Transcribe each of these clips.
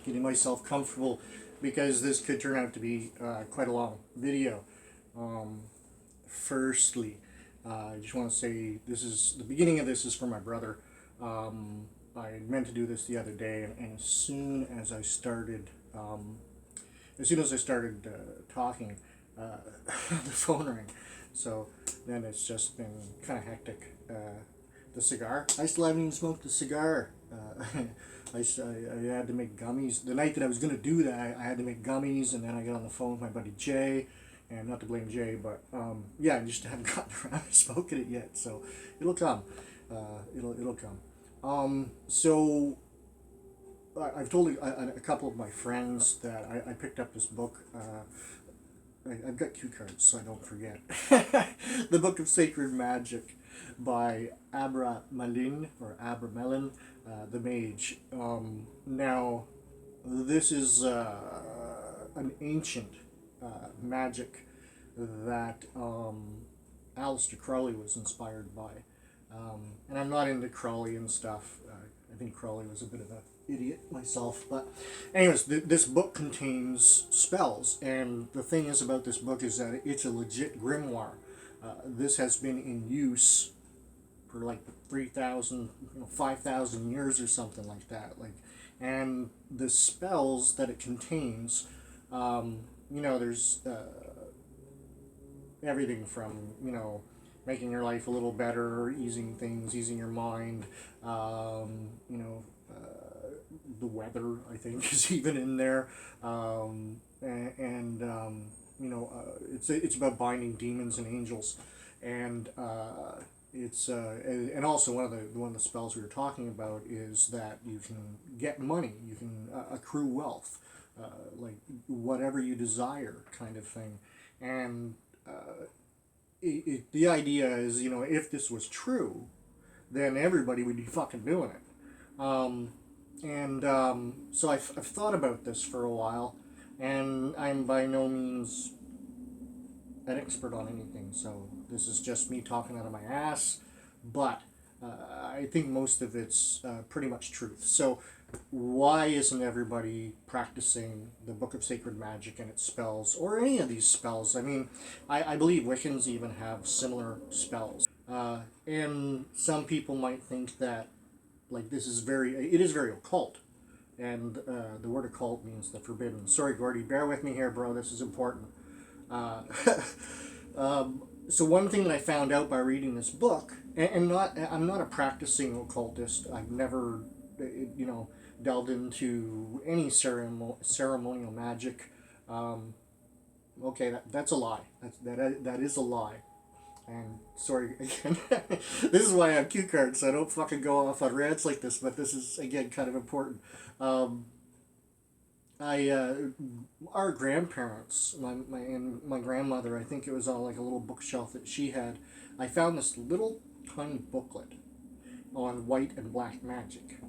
getting myself comfortable, because this could turn out to be quite a long video. Firstly, I just want to say the beginning of this is for my brother. I meant to do this the other day, and as soon as I started talking, the phone rang. So then it's just been kind of hectic. The cigar, I still haven't even smoked the cigar. I had to make gummies. The night that I was going to do that, I had to make gummies, and then I got on the phone with my buddy Jay, and not to blame Jay, but yeah, I just haven't gotten around to smoking it yet, so it'll come. It'll come. So I've told a couple of my friends that I picked up this book. I've got cue cards, so I don't forget. The Book of Sacred Magic by Abra Malin, or Abra Melin, the Mage. Now, this is an ancient magic that Aleister Crowley was inspired by. And I'm not into Crowley and stuff. I think Crowley was a bit of an idiot myself. But anyways, this book contains spells. And the thing is about this book is that it's a legit grimoire. This has been in use for like 3,000, 5,000 years or something like that. And the spells that it contains, there's everything from, making your life a little better, easing things, easing your mind, the weather, I think, is even in there, it's about binding demons and angels, and and also one of the spells we were talking about is that you can get money, you can accrue wealth, like whatever you desire, kind of thing, and the idea is, if this was true, then everybody would be fucking doing it. So I've thought about this for a while, and I'm by no means an expert on anything, so this is just me talking out of my ass, but I think most of it's pretty much truth. So why isn't everybody practicing the Book of Sacred Magic and its spells, or any of these spells? I mean, I believe Wiccans even have similar spells. And some people might think that, like, it is very occult. And the word occult means the forbidden. Sorry, Geordie, bear with me here, bro, this is important. So one thing that I found out by reading this book, and I'm not a practicing occultist. I've never, delved into any ceremonial magic. Okay, that's a lie. That is a lie. And sorry again, this is why I have cue cards, so I don't fucking go off on rants like this. But this is again kind of important. Our grandparents, my grandmother, I think it was on like a little bookshelf that she had. I found this little tiny booklet on white and black magic,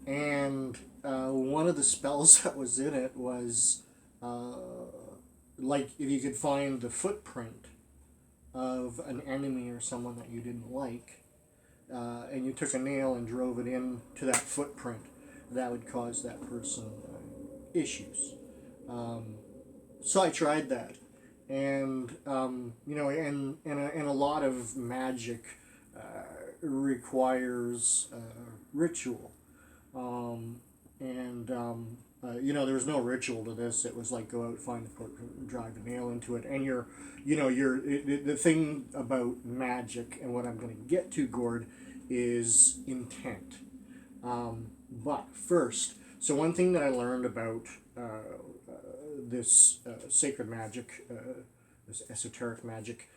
and one of the spells that was in it was like if you could find the footprint of an enemy or someone that you didn't like, and you took a nail and drove it into that footprint, that would cause that person issues. So I tried that, and and a lot of magic requires ritual, there was no ritual to this. It was like go out, find the footprint, drive a nail into it, and the thing about magic, and what I'm going to get to, Gord, is intent. But first, so one thing that I learned about this sacred magic, this esoteric magic,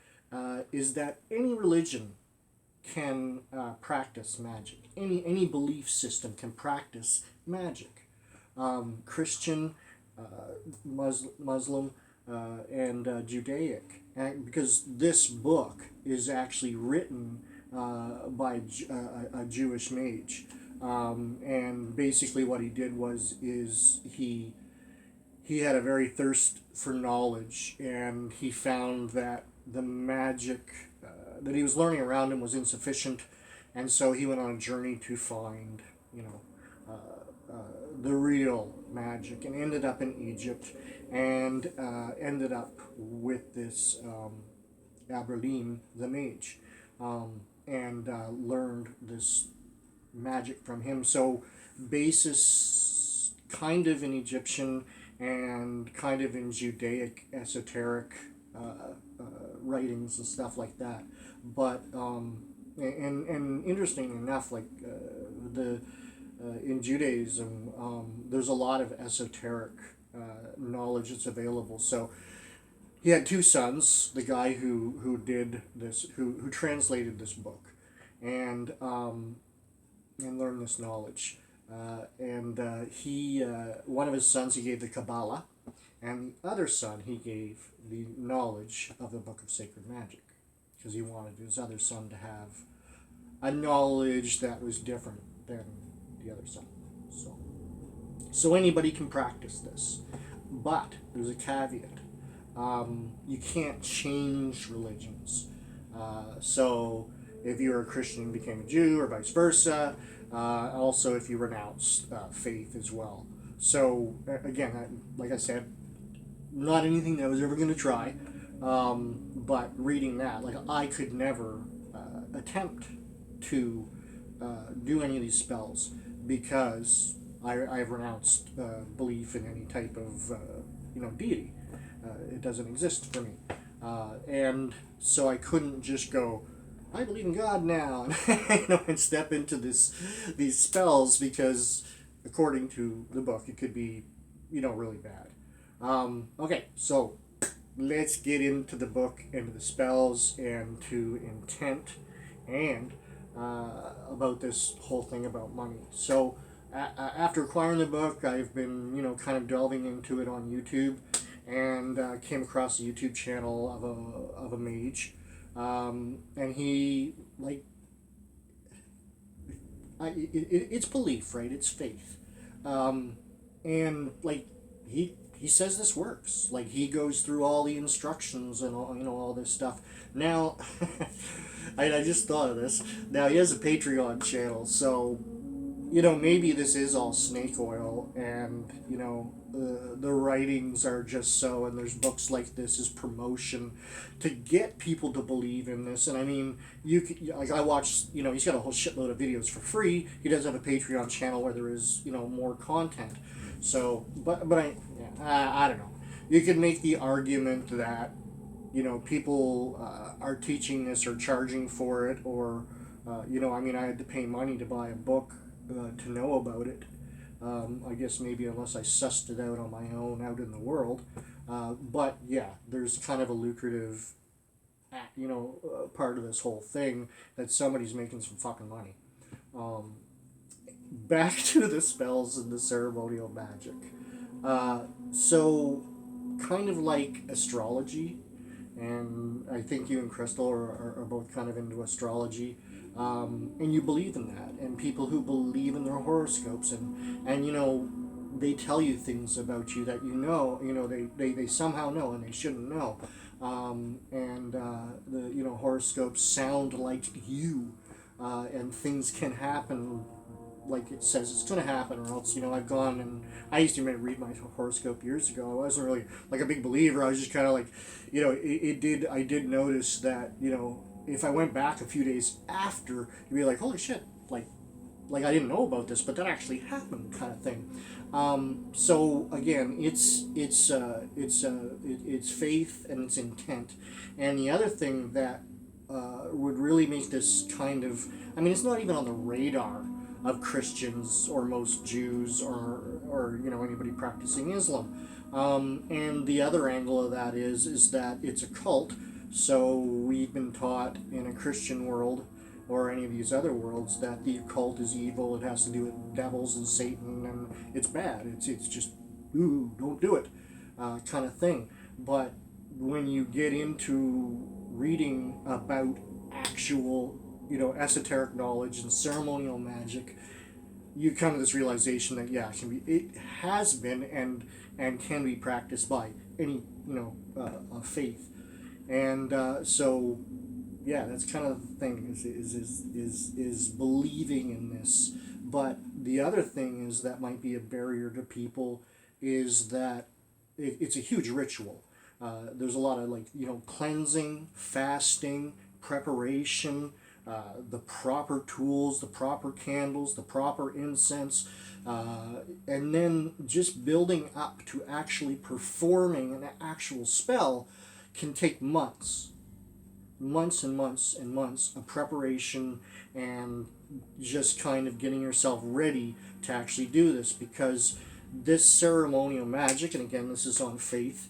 is that any religion can practice magic. Any belief system can practice magic. Christian, Muslim, and Judaic, because this book is actually written by a Jewish mage. And basically what he did is he had a very thirst for knowledge, and he found that the magic that he was learning around him was insufficient, and so he went on a journey to find, the real magic, and ended up in Egypt, and ended up with this Aberlin the mage, and learned this magic from him. So basis kind of in Egyptian and kind of in Judaic esoteric writings and stuff like that. But and interesting enough, like the in Judaism, there's a lot of esoteric knowledge that's available. So he had two sons. The guy who did this, who translated this book, and learned this knowledge. And he one of his sons he gave the Kabbalah, and the other son he gave the knowledge of the Book of Sacred Magic, because he wanted his other son to have a knowledge that was different than the other son. So anybody can practice this, but there's a caveat. You can't change religions. So if you're a Christian and became a Jew, or vice versa. Also, if you renounce faith as well. So again, like I said, not anything that I was ever going to try. But reading that, like, I could never attempt to do any of these spells, because I've renounced belief in any type of deity. It doesn't exist for me, and so I couldn't just go, I believe in God now, and step into these spells, because according to the book, it could be really bad. Okay, so let's get into the book, into the spells, and to intent, and about this whole thing about money. So after acquiring the book, I've been kind of delving into it on YouTube, and came across a YouTube channel of a mage, and he, like, it's belief, right? It's faith, and like he says this works. Like, he goes through all the instructions and all this stuff. Now, I just thought of this. Now, he has a Patreon channel, so maybe this is all snake oil, and the writings are just so, and there's books like this as promotion to get people to believe in this. And I mean, like, I watch, he's got a whole shitload of videos for free. He does have a Patreon channel where there is more content. So, but I don't know. You could make the argument that people are teaching this or charging for it, or I mean, I had to pay money to buy a book to know about it. I guess maybe unless I sussed it out on my own out in the world. But yeah, there's kind of a lucrative, part of this whole thing, that somebody's making some fucking money. Back to the spells and the ceremonial magic. So, kind of like astrology, and I think you and Crystal are both kind of into astrology. And you believe in that, and people who believe in their horoscopes, and they tell you things about you that they somehow know, and they shouldn't know, and the horoscopes sound like you, and things can happen like it says it's going to happen, or else I've gone, and I used to read my horoscope years ago. I wasn't really like a big believer. I was just kind of like, I did notice that if I went back a few days after, you'd be like, holy shit, like I didn't know about this, but that actually happened, kind of thing. So again, it's faith and it's intent. And the other thing that would really make this kind of, I mean, it's not even on the radar of Christians or most Jews or anybody practicing Islam. And the other angle of that is that it's a cult. So we've been taught in a Christian world, or any of these other worlds, that the occult is evil. It has to do with devils and Satan, and it's bad. It's just, ooh, don't do it, kind of thing. But when you get into reading about actual, esoteric knowledge and ceremonial magic, you come to this realization that it has been and can be practiced by any faith. And so, yeah, that's kind of the thing, is believing in this. But the other thing is that might be a barrier to people is that it's a huge ritual. There's a lot of like, you know, cleansing, fasting, preparation, the proper tools, the proper candles, the proper incense, and then just building up to actually performing an actual spell can take months. Months and months and months of preparation and just kind of getting yourself ready to actually do this, because this ceremonial magic, and again, this is on faith,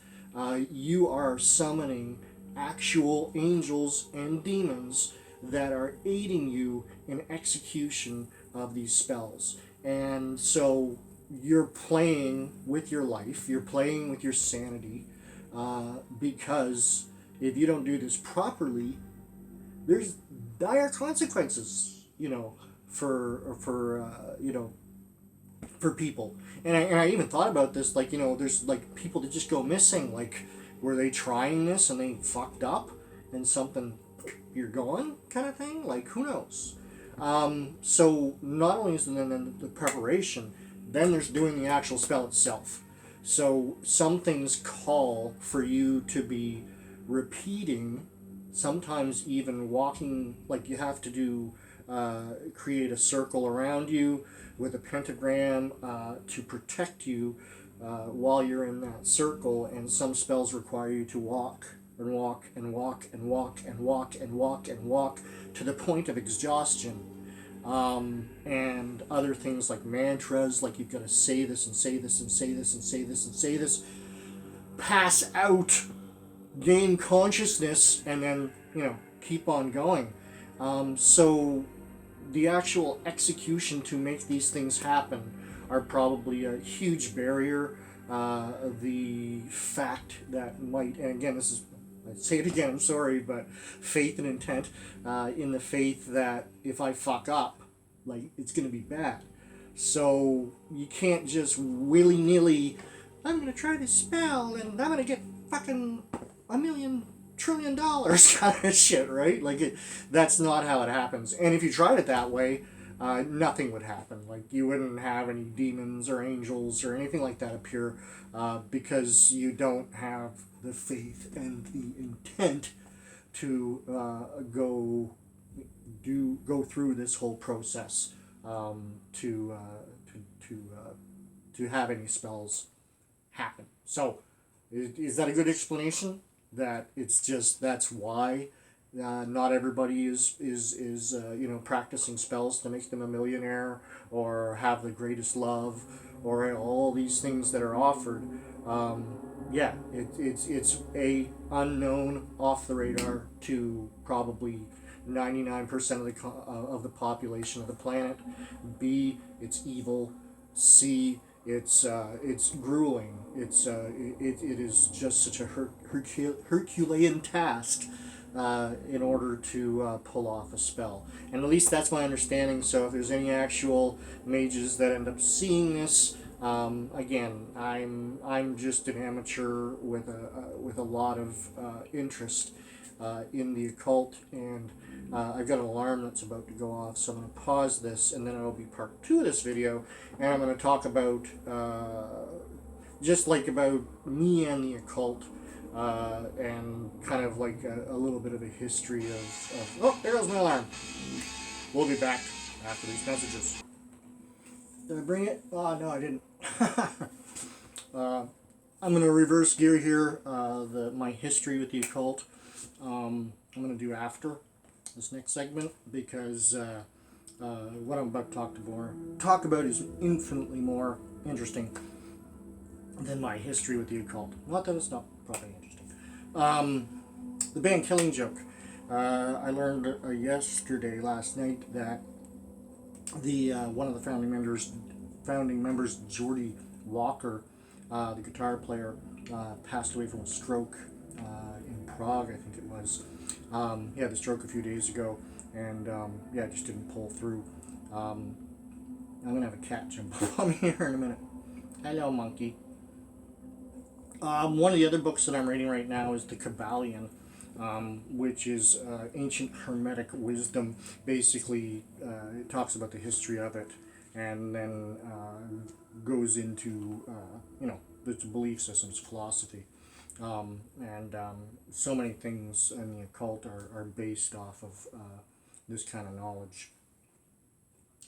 you are summoning actual angels and demons that are aiding you in execution of these spells. And so you're playing with your life, you're playing with your sanity, because if you don't do this properly, there's dire consequences, you know, for people. And I even thought about this, like, you know, there's like people that just go missing. Like, were they trying this and they fucked up and something, you're gone kind of thing? Like, who knows? So not only is then the preparation, then there's doing the actual spell itself. So some things call for you to be repeating, sometimes even walking, like you have to do, create a circle around you with a pentagram to protect you while you're in that circle, and some spells require you to walk and walk and walk and walk and walk and walk and walk to the point of exhaustion. And other things like mantras, like you've got to say this and say this and say this and say this and say this, pass out, gain consciousness, and then, you know, keep on going. So the actual execution to make these things happen are probably a huge barrier. The fact that might, and again, this is, I say it again, I'm sorry, but faith and intent, in the faith that if I fuck up, like, it's going to be bad. So you can't just willy-nilly, I'm going to try this spell and I'm going to get fucking $1 trillion kind of shit, right? Like, that's not how it happens. And if you tried it that way, nothing would happen. Like, you wouldn't have any demons or angels or anything like that appear, because you don't have the faith and the intent to go through this whole process, to have any spells happen. So, is that a good explanation? That it's just, that's why not everybody is you know, practicing spells to make them a millionaire or have the greatest love or all these things that are offered. Yeah, it's a unknown, off the radar to probably 99% of the population of the planet. B, it's evil. C, it's grueling. It is just such a Herculean task in order to pull off a spell. And at least that's my understanding. So if there's any actual mages that end up seeing this, again, I'm just an amateur with a lot of interest in the occult, and I've got an alarm that's about to go off, so I'm going to pause this, and then it'll be part 2 of this video, and I'm going to talk about just like about me and the occult, and kind of like a little bit of a history of oh, there goes my alarm. We'll be back after these messages. Did I bring it? Oh, no, I didn't. I'm going to reverse gear here, my history with the occult. I'm going to do after this next segment, because what I'm about to talk about is infinitely more interesting than my history with the occult. Not that it's not probably interesting. The band Killing Joke. I learned last night, that the one of the founding members, Geordie Walker, the guitar player, passed away from a stroke in Prague, I think it was. He had a stroke a few days ago, and it just didn't pull through. I'm gonna have a cat jump up on me here in a minute. Hello, monkey. One of the other books that I'm reading right now is The Kabbalion, which is ancient Hermetic wisdom. Basically, it talks about the history of it, and then goes into its belief systems, philosophy, and so many things in the occult are based off of this kind of knowledge.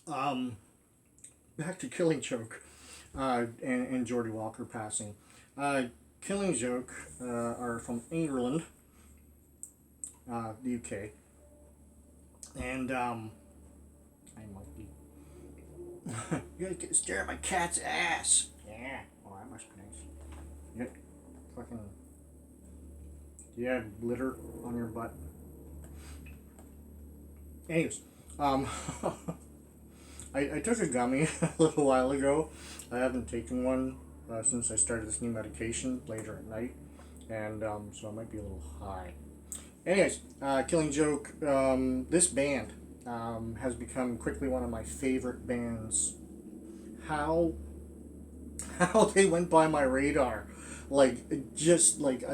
Back to Killing Joke, and Geordie Walker passing. Killing Joke are from England, the UK, and I might be. You guys get to stare at my cat's ass. Yeah, oh, that must be nice. You got fucking. Do you have litter on your butt? Anyways, I took a gummy a little while ago. I haven't taken one since I started this new medication later at night, and so I might be a little high. Anyways, Killing Joke. This band has become quickly one of my favorite bands. How they went by my radar, like just like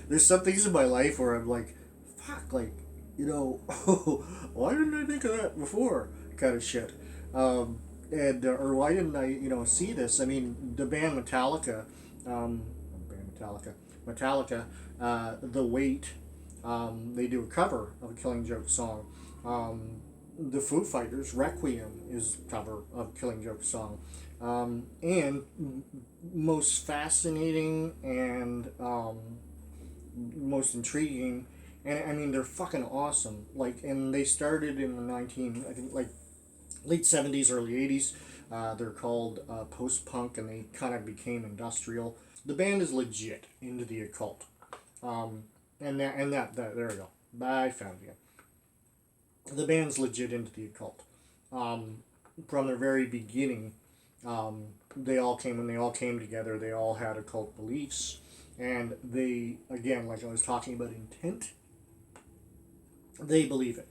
there's some things in my life where I'm like, fuck, like why didn't I think of that before? Kind of shit. And or why didn't I see this? I mean, the band Metallica, Metallica, The Weight, they do a cover of a Killing Joke song. The Foo Fighters, Requiem, is a cover of Killing Joke song. And most fascinating and most intriguing, and I mean they're fucking awesome. Like, and they started in the I think like late 70s, early 80s. They're called post-punk, and they kind of became industrial. The band is legit into the occult. And that there we go. I found you. The band's legit into the occult. From their very beginning, when they all came together, they all had occult beliefs, and they, again, like I was talking about intent, they believe it.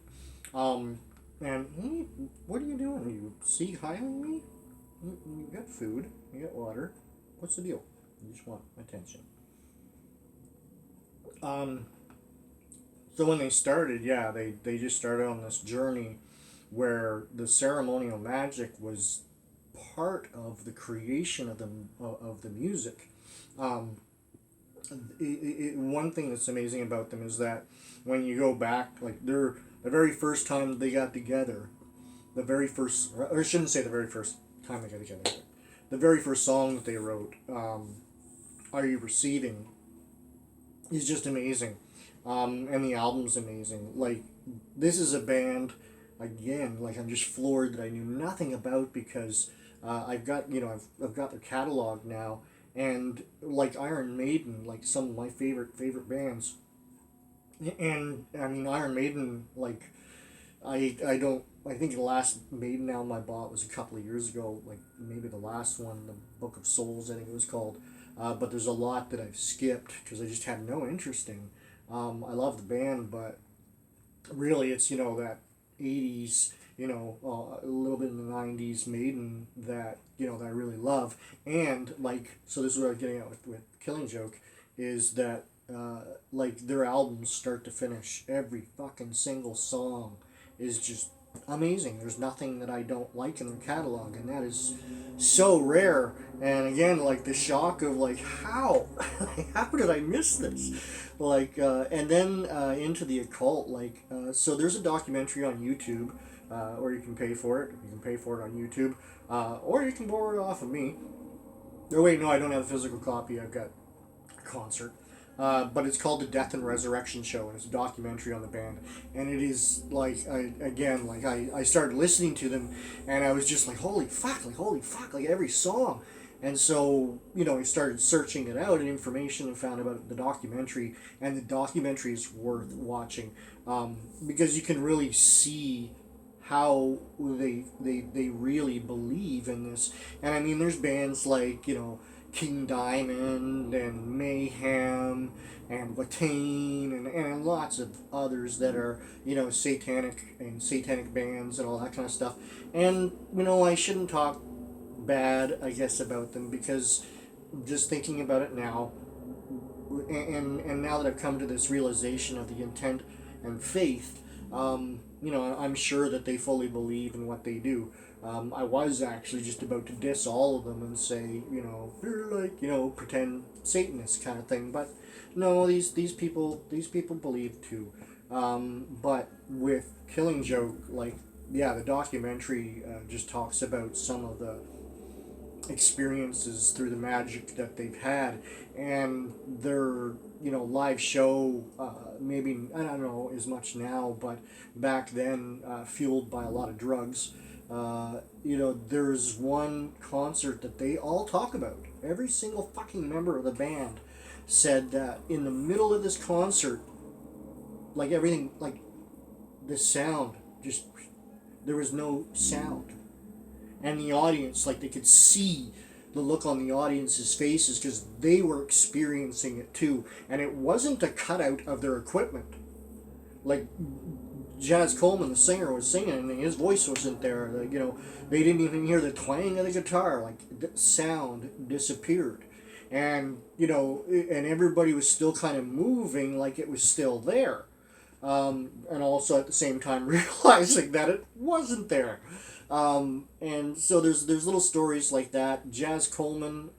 And hey, what are you doing? Are you sea hiling me? You got food, you got water. What's the deal? You just want attention. So when they started, yeah, they just started on this journey where the ceremonial magic was part of the creation of the music. One thing that's amazing about them is that when you go back, like the very first time they got together, or I shouldn't say the very first time they got together, the very first song that they wrote, "Are You Receiving," is just amazing, and the album's amazing. Like, this is a band, again, like I'm just floored that I knew nothing about, because I've got I've got their catalog now, and like Iron Maiden, like some of my favorite bands, and I mean Iron Maiden, like I think the last Maiden album I bought was a couple of years ago, like maybe the last one, the Book of Souls, I think it was called. But there's a lot that I've skipped because I just had no interest in. I love the band, but really it's that 80s, a little bit in the 90s Maiden that that I really love. And like, so this is what I'm getting at with Killing Joke, is that like their albums start to finish, every fucking single song is just amazing. There's nothing that I don't like in their catalog, and that is so rare. And again, like the shock of like, how how did I miss this? Like, and then into the occult, like, so there's a documentary on YouTube, or you can pay for it. You can pay for it on YouTube, or you can borrow it off of me. No, wait, no, I don't have a physical copy. I've got a concert. But it's called The Death and Resurrection Show, and it's a documentary on the band. And it is like, I started listening to them, and I was just like, holy fuck, like every song. And so, I started searching it out and information, and found about the documentary, and the documentary is worth watching, because you can really see how they really believe in this. And I mean, there's bands like, King Diamond and Mayhem and Watain and lots of others that are, satanic bands and all that kind of stuff. And, I shouldn't talk bad, I guess, about them, because just thinking about it now, and now that I've come to this realization of the intent and faith, I'm sure that they fully believe in what they do. I was actually just about to diss all of them and say, they're like, pretend Satanists kind of thing. But no, these people believe too. But with Killing Joke, like, yeah, the documentary just talks about some of the experiences through the magic that they've had, and their live show, maybe I don't know as much now, but back then, fueled by a lot of drugs. There's one concert that they all talk about. Every single fucking member of the band said that in the middle of this concert, like everything, like the sound, just there was no sound, and the audience, like, they could see the look on the audience's faces because they were experiencing it too, and it wasn't a cutout of their equipment. Like, Jazz Coleman, the singer, was singing and his voice wasn't there. They didn't even hear the twang of the guitar. Like, the sound disappeared, and and everybody was still kind of moving like it was still there, and also at the same time realizing that it wasn't there. And so there's little stories like that. Jazz Coleman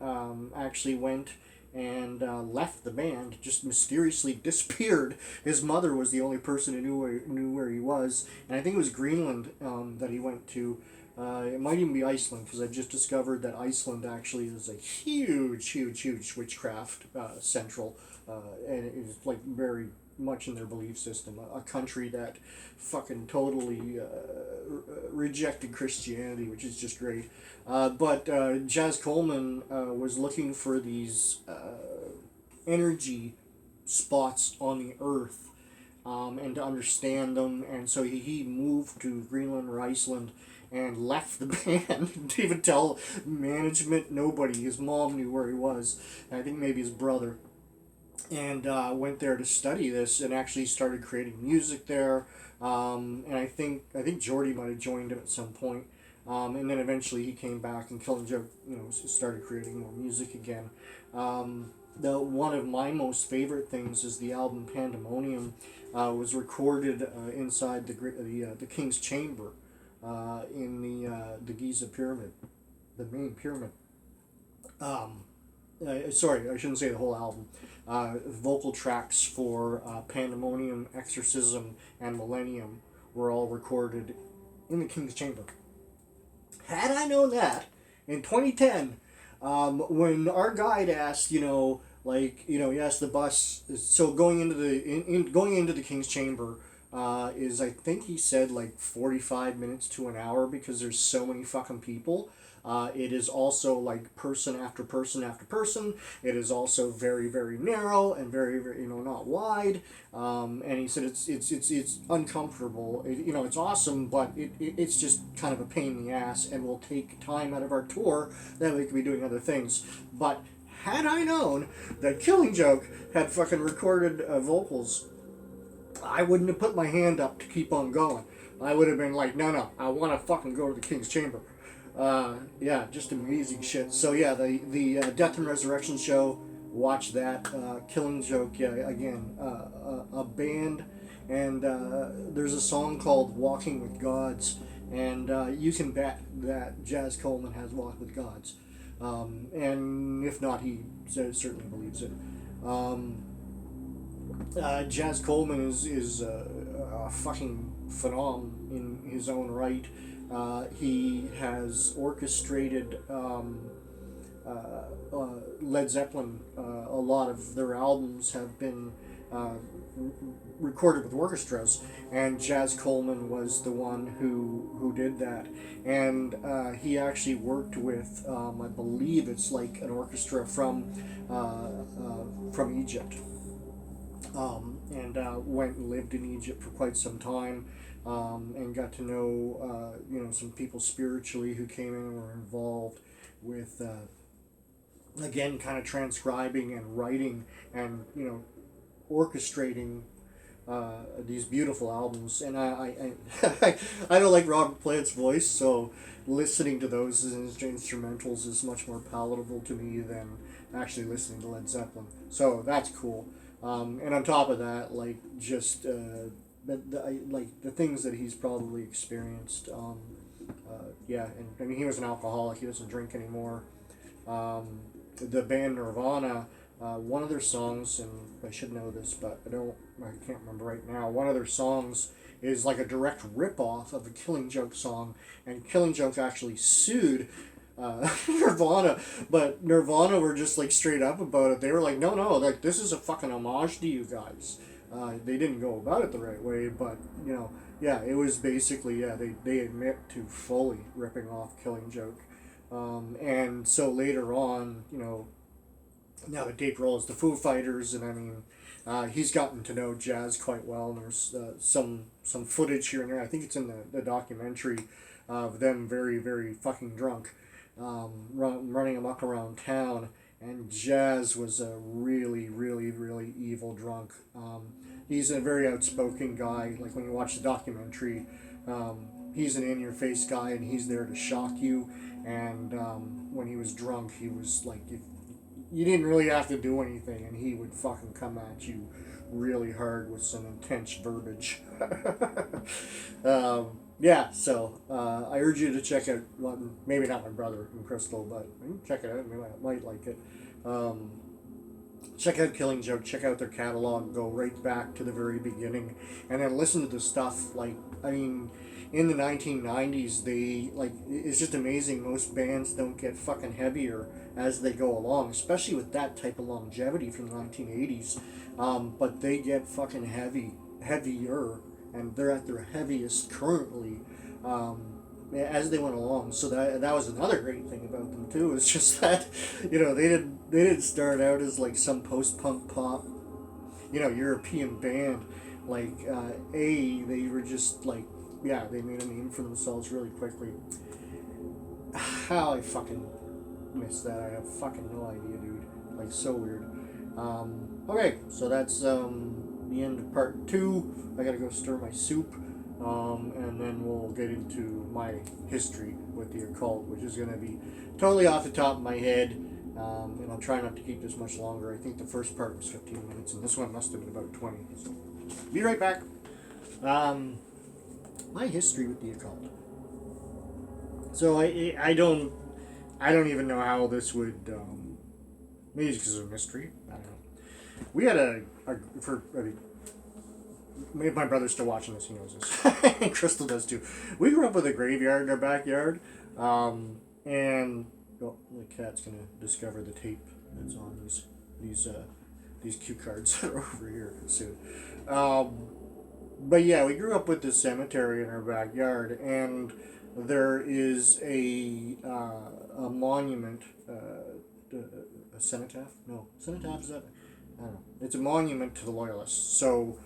actually went and left the band, just mysteriously disappeared. His mother was the only person who knew where he was, and I think it was Greenland that he went to. It might even be Iceland, because I just discovered that Iceland actually is a huge witchcraft central, and it's like very much in their belief system. A country that fucking totally rejected Christianity, which is just great. But Jazz Coleman was looking for these energy spots on the earth, and to understand them, and so he moved to Greenland or Iceland and left the band. Didn't even tell management, nobody. His mom knew where he was, and I think maybe his brother, and went there to study this, and actually started creating music there. And I think Geordie might have joined him at some point. And then eventually he came back, and Killing Joke, started creating more music again. One of my most favorite things is the album Pandemonium. Was recorded inside the King's Chamber, in the Giza Pyramid, the main pyramid. Sorry, I shouldn't say the whole album. Vocal tracks for Pandemonium, Exorcism, and Millennium were all recorded in the King's Chamber. Had I known that in 2010, when our guide asked, he asked the bus, so going into the King's Chamber, is, I think he said, like 45 minutes to an hour, because there's so many fucking people. It is also like person after person after person. It is also very, very narrow and very, very, not wide. And he said it's uncomfortable. It's awesome, but it's just kind of a pain in the ass, and will take time out of our tour that we could be doing other things. But had I known that Killing Joke had fucking recorded vocals, I wouldn't have put my hand up to keep on going. I would have been like, no, I want to fucking go to the King's Chamber. Yeah, just amazing shit. So yeah, the Death and Resurrection show, watch that. Killing Joke, yeah, again, a band, and there's a song called Walking with Gods, and you can bet that Jazz Coleman has walked with gods. And if not, he certainly believes it. Jazz Coleman is a fucking phenom in his own right. He has orchestrated Led Zeppelin. A lot of their albums have been recorded with orchestras, and Jazz Coleman was the one who did that. And he actually worked with, I believe it's like an orchestra from Egypt. And went and lived in Egypt for quite some time, and got to know some people spiritually who came in and were involved with again, kind of transcribing and writing and orchestrating these beautiful albums. And I I don't like Robert Plant's voice, so listening to those as instrumentals is much more palatable to me than actually listening to Led Zeppelin. So that's cool. And on top of that, like, just like the things that he's probably experienced, yeah, and I mean, he was an alcoholic. He doesn't drink anymore. The band Nirvana, one of their songs, and I should know this, but I can't remember right now. One of their songs is like a direct rip-off of a Killing Joke song, and Killing Joke actually sued Nirvana, but Nirvana were just like straight up about it. They were like, no, like this is a fucking homage to you guys. They didn't go about it the right way, but yeah, it was basically, yeah, they admit to fully ripping off Killing Joke. And so later on, now that Dave Grohl is the Foo Fighters, and I mean, he's gotten to know Jazz quite well, and there's some footage here and there. I think it's in the documentary of them very, very fucking drunk, running amok around town, and Jazz was a really, really, really evil drunk. He's a very outspoken guy. Like when you watch the documentary, he's an in-your-face guy, and he's there to shock you. And when he was drunk, he was like, you didn't really have to do anything, and he would fucking come at you really hard with some intense verbiage. Yeah, so I urge you to check out, well, maybe not my brother and Crystal, but check it out. Maybe I might like it. Check out Killing Joke, check out their catalog, go right back to the very beginning, and then listen to the stuff. Like, I mean, in the 1990s, it's just amazing. Most bands don't get fucking heavier as they go along, especially with that type of longevity from the 1980s. But they get fucking heavier, and they're at their heaviest currently as they went along. So that was another great thing about them too. It's just that they didn't start out as like some post-punk pop European band. Like they were just like, yeah, they made a name for themselves really quickly. How I fucking missed that, I have fucking no idea, dude. Like, so weird. Okay, so that's the end of part 2. I gotta go stir my soup, and then we'll get into my history with the occult, which is gonna be totally off the top of my head, and I'll try not to keep this much longer. I think the first part was 15 minutes, and this one must have been about 20. So, be right back. My history with the occult. So I don't even know how this would, maybe it's because of a mystery, I don't know. We had maybe my brother's still watching this, he knows this, and Crystal does too. We grew up with a graveyard in our backyard, and the cat's gonna discover the tape that's on these cue cards that are over here soon. But yeah, we grew up with this cemetery in our backyard, and there is a monument, a cenotaph? No, cenotaph, is that? I don't know. It's a monument to the Loyalists. So,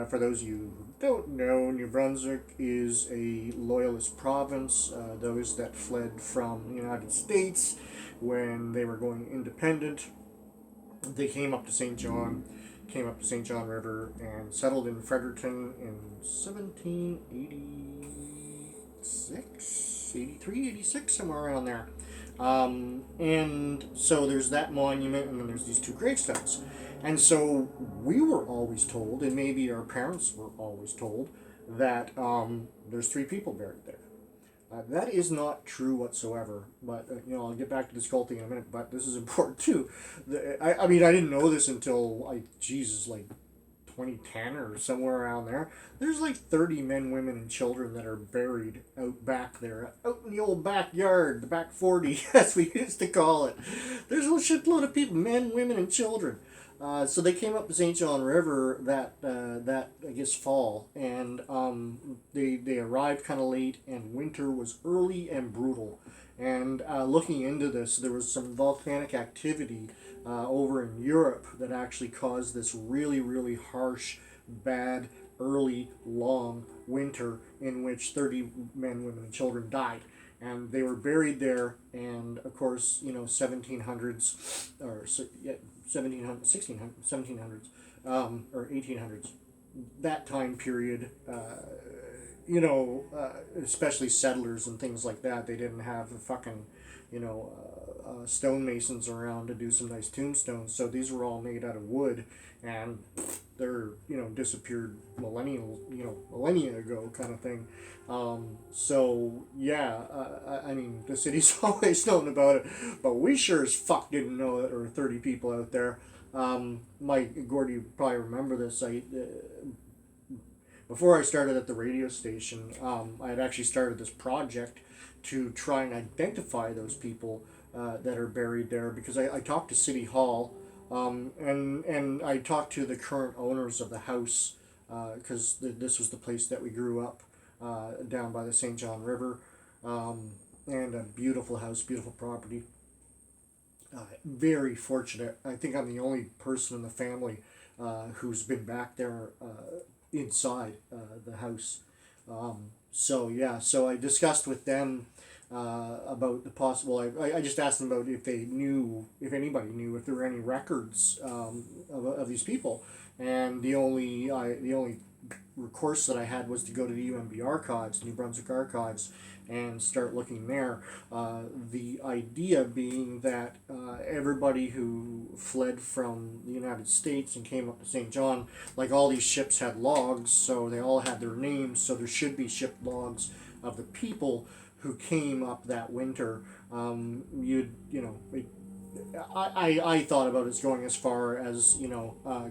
for those of you who don't know, New Brunswick is a Loyalist province. Those that fled from the United States when they were going independent, they came up the St. John River and settled in Fredericton in 1786, 83, 86, somewhere around there. And so there's that monument, and then there's these 2 gravestones. And so we were always told, and maybe our parents were always told, that there's 3 people buried there. That is not true whatsoever, but I'll get back to this culting in a minute, but this is important too. I mean, I didn't know this until, like 2010 or somewhere around there. There's like 30 men, women, and children that are buried out back there, out in the old backyard, the back 40, as we used to call it. There's a shitload of people, men, women, and children. So they came up the St. John River that I guess fall, and they arrived kind of late, and winter was early and brutal. And looking into this, there was some volcanic activity over in Europe that actually caused this really, really harsh, bad, early, long winter in which 30 men, women, and children died. And they were buried there, and of course, 1700s, or 1700s, or 1800s, that time period, especially settlers and things like that, they didn't have the fucking, stonemasons around to do some nice tombstones, so these were all made out of wood, and they're disappeared millennia ago kind of thing. So yeah, I mean the city's always known about it, but we sure as fuck didn't know that there were 30 people out there. Gordie, you probably remember this. Before I started at the radio station, I had actually started this project to try and identify those people that are buried there, because I talked to City Hall, and I talked to the current owners of the house, because this was the place that we grew up, down by the St. John River, and a beautiful house, beautiful property. Very fortunate. I think I'm the only person in the family who's been back there inside the house. So yeah, so I discussed with them about the possible. I just asked them about if they knew, if anybody knew, if there were any records of these people, and the only recourse that I had was to go to the UNB archives, New Brunswick archives, and start looking there. The idea being that everybody who fled from the United States and came up to St. John, like all these ships had logs, so they all had their names, so there should be ship logs of the people who came up that winter. I thought about it going as far as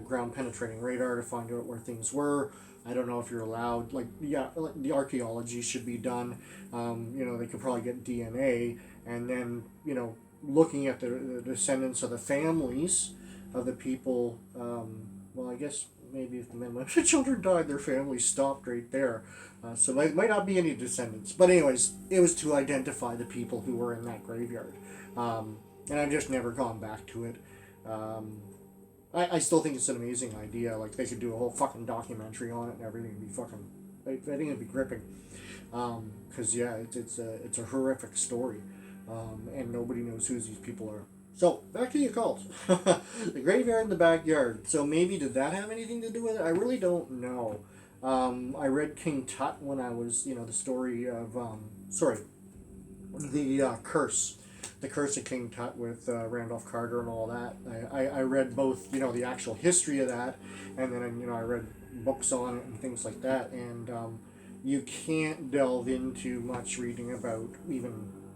ground penetrating radar to find out where things were. I don't know if you're allowed, like the archaeology should be done. They could probably get DNA, and then looking at the descendants of the families of the people. Well, I guess maybe if the men, women, the children died, their families stopped right there. So there might not be any descendants. But anyways, it was to identify the people who were in that graveyard. And I've just never gone back to it. I still think it's an amazing idea. Like, they could do a whole fucking documentary on it and everything. It'd be fucking... I think it'd be gripping. Because, yeah, it's a horrific story. And nobody knows who these people are. So, back to the occult. The graveyard in the backyard. So maybe did that have anything to do with it? I really don't know. I read King Tut when I was, the story of... the Curse. The Curse of King Tut with Randolph Carter and all that. I read both, the actual history of that, and then, I read books on it and things like that. And you can't delve into much reading about even